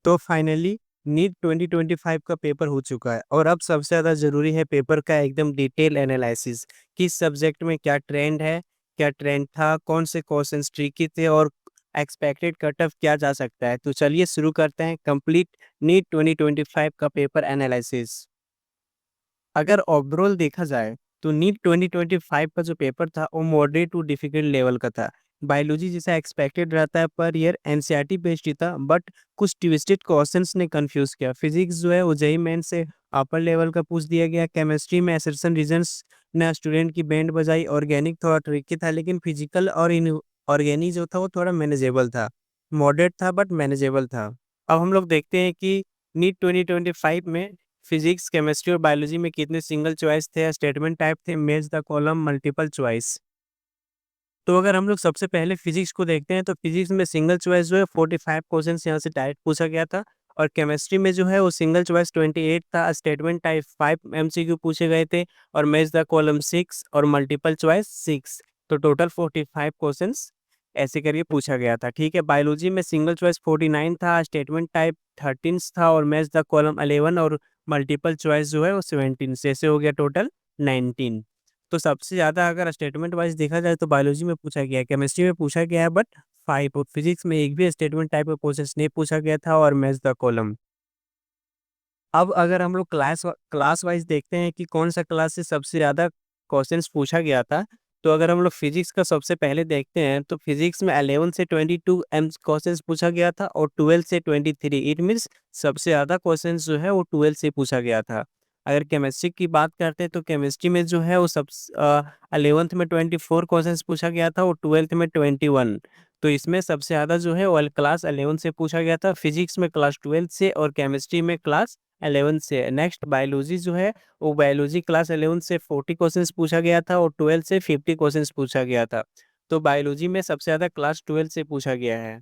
तो finally NEET 2025 का paper हो चुका है और अब सबसे ज़्यादा ज़रूरी है पेपर का एकदम डिटेल एनालिसिस। किस सब्जेक्ट में क्या ट्रेंड है, क्या ट्रेंड था, कौन से क्वेश्चंस ट्रिकी थे और एक्सपेक्टेड कट ऑफ क्या जा सकता है। तो चलिए शुरू करते हैं कंप्लीट नीट 2025 का पेपर एनालिसिस। अगर ओवरऑल देखा जाए तो नीट 2025 का जो पेपर था वो मॉडरेट टू डिफिकल्ट लेवल का था। बायोलॉजी जैसा एक्सपेक्टेड रहता है पर ईयर एनसीईआरटी बेस्ड ही था, बट कुछ ट्विस्टेड क्वेश्चंस ने कंफ्यूज किया। फिजिक्स जो है वो जेईई मेन से अपर लेवल का पूछ दिया गया। केमिस्ट्री में एसर्शन रीजंस ने स्टूडेंट की बैंड बजाई। ऑर्गेनिक थोड़ा ट्रिकी था, लेकिन फिजिकल और इन ऑर्गेनिक जो था वो थोड़ा मैनेजेबल था। मॉडरेट था बट मैनेजेबल था। अब हम लोग देखते हैं कि नीट 2025 में फिजिक्स, केमिस्ट्री और बायोलॉजी में कितने सिंगल चॉइस थे, स्टेटमेंट टाइप थे, match the column, multiple choice. तो अगर हम लोग सबसे पहले फिजिक्स को देखते हैं तो फिजिक्स में सिंगल चॉइस जो है 45 क्वेश्चन यहाँ से डायरेक्ट पूछा गया था। और केमिस्ट्री में जो है वो सिंगल चॉइस 28 था, स्टेटमेंट टाइप 5 एमसीक्यू पूछे गए थे और मैच द कॉलम 6 और मल्टीपल चॉइस 6। तो टोटल 45 क्वेश्चंस ऐसे करके पूछा गया था। ठीक है, बायोलॉजी में सिंगल चॉइस 49 था, स्टेटमेंट टाइप 13 था और मैच द कॉलम 11 और मल्टीपल चॉइस जो है वो 17 से ऐसे हो गया टोटल 19। तो सबसे ज़्यादा अगर स्टेटमेंट वाइज देखा जाए तो बायोलॉजी में पूछा गया है, केमिस्ट्री में पूछा गया है बट 5। और फिजिक्स में एक भी स्टेटमेंट टाइप का क्वेश्चन नहीं पूछा गया था और मैच द कॉलम। अब अगर हम लोग क्लास वाइज देखते हैं कि कौन सा क्लास से सबसे ज़्यादा क्वेश्चंस पूछा गया था, तो अगर हम लोग फिजिक्स का सबसे पहले देखते हैं तो फिजिक्स में 11 से 22 एम क्वेश्चंस पूछा गया था और 12 से 23। इट मीन्स सबसे ज़्यादा क्वेश्चंस जो है वो 12 से पूछा गया था। अगर केमिस्ट्री की बात करते हैं तो केमिस्ट्री में जो है वो सब 11th में 24 क्वेश्चंस पूछा गया था और 12th में 21। तो इसमें सबसे ज़्यादा जो है वो क्लास 11 से पूछा गया था, फिजिक्स में क्लास 12 से और केमिस्ट्री में क्लास 11 से। नेक्स्ट बायोलॉजी जो है वो बायोलॉजी क्लास 11 से 40 क्वेश्चंस पूछा गया था और 12 से 50 क्वेश्चंस पूछा गया था। तो बायोलॉजी में सबसे ज़्यादा क्लास 12 से पूछा गया है।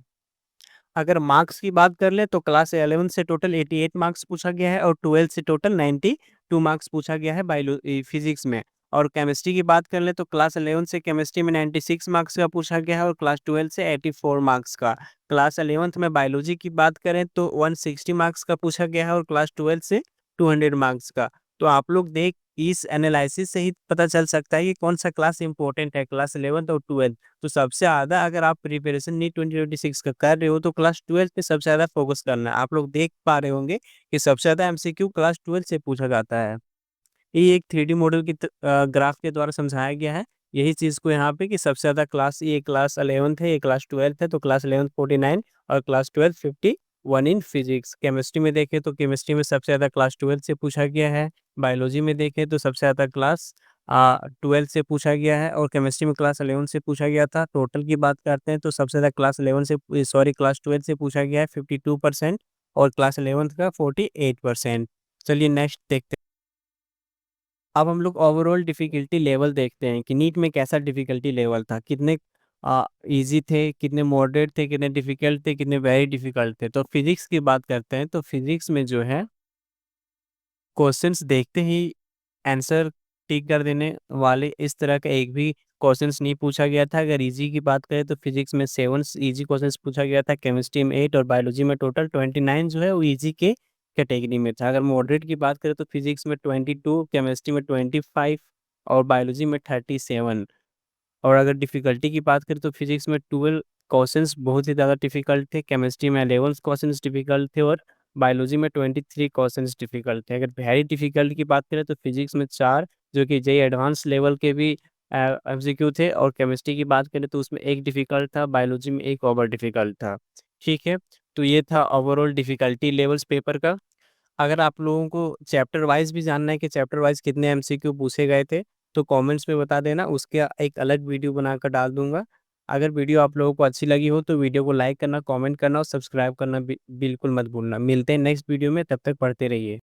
अगर मार्क्स की बात कर ले तो क्लास 11 से टोटल 88 मार्क्स पूछा गया है और 12 से टोटल 92 मार्क्स पूछा गया है फिजिक्स में। और केमिस्ट्री की बात कर ले तो क्लास 11 से केमिस्ट्री में 96 मार्क्स का पूछा गया है और क्लास 12 से 84 मार्क्स का। क्लास 11th में बायोलॉजी की बात करें तो 160 मार्क्स का पूछा गया है और क्लास 12 से 200 मार्क्स का। तो आप लोग देख इस एनालिसिस से ही पता चल सकता है कि कौन सा क्लास इंपॉर्टेंट है, क्लास 11th और 12th। तो सबसे ज़्यादा अगर आप प्रिपरेशन नीट 2026 का कर रहे हो तो क्लास 12 पे सबसे ज़्यादा फोकस करना है। आप लोग देख पा रहे होंगे कि सबसे ज़्यादा एमसीक्यू क्लास 12 से पूछा जाता है। ये एक 3D मॉडल की ग्राफ के द्वारा समझाया गया है यही चीज़ को यहाँ पे कि सबसे ज़्यादा क्लास ये क्लास 11th है, ये क्लास 12th है। तो क्लास 11th 49 और क्लास 12 51 इन फिजिक्स। केमिस्ट्री में देखें तो केमिस्ट्री में सबसे ज़्यादा क्लास 12 से पूछा गया है। बायोलॉजी में देखें तो सबसे ज़्यादा क्लास 12 से पूछा गया है और केमिस्ट्री में क्लास 11 से पूछा गया था। टोटल की बात करते हैं तो सबसे ज़्यादा क्लास 11 से क्लास 12 से पूछा गया है 52% और क्लास 11th का 48%। चलिए नेक्स्ट देखते हैं। अब हम लोग ओवरऑल डिफ़िकल्टी लेवल देखते हैं कि नीट में कैसा डिफ़िकल्टी लेवल था, कितने ईज़ी थे, कितने मॉडरेट थे, कितने डिफ़िकल्ट थे, कितने वेरी डिफ़िकल्ट थे। तो फिज़िक्स की बात करते हैं तो फिज़िक्स में जो है क्वेश्चंस देखते ही आंसर टिक कर देने वाले इस तरह का एक भी क्वेश्चंस नहीं पूछा गया था। अगर इजी की बात करें तो फिजिक्स में 7 इजी क्वेश्चंस पूछा गया था, केमिस्ट्री में 8 और बायोलॉजी में टोटल 29 जो है वो इजी के कैटेगरी में था। अगर मॉडरेट की बात करें तो फिजिक्स में 22, केमिस्ट्री में 25 और बायोलॉजी में 37। और अगर डिफ़िकल्टी की बात करें तो फिजिक्स में 12 क्वेश्चंस बहुत ही ज़्यादा डिफ़िकल्ट थे, केमिस्ट्री में 11 क्वेश्चंस डिफ़िकल्ट थे और बायोलॉजी में 23 क्वेश्चंस डिफ़िकल्ट थे। अगर वेरी डिफ़िकल्ट की बात करें तो फिजिक्स में 4 जो कि जेईई एडवांस लेवल के भी एमसीक्यू थे और केमिस्ट्री की बात करें तो उसमें 1 डिफ़िकल्ट था, बायोलॉजी में 1 ओवर डिफ़िकल्ट था। ठीक है, तो ये था ओवरऑल डिफ़िकल्टी लेवल्स पेपर का। अगर आप लोगों को चैप्टर वाइज़ भी जानना है कि चैप्टर वाइज़ कितने एमसीक्यू पूछे गए थे, तो कमेंट्स में बता देना, उसके एक अलग वीडियो बनाकर डाल दूँगा। अगर वीडियो आप लोगों को अच्छी लगी हो तो वीडियो को लाइक करना, कमेंट करना और सब्सक्राइब करना बिल्कुल मत भूलना। मिलते हैं नेक्स्ट वीडियो में, तब तक पढ़ते रहिए।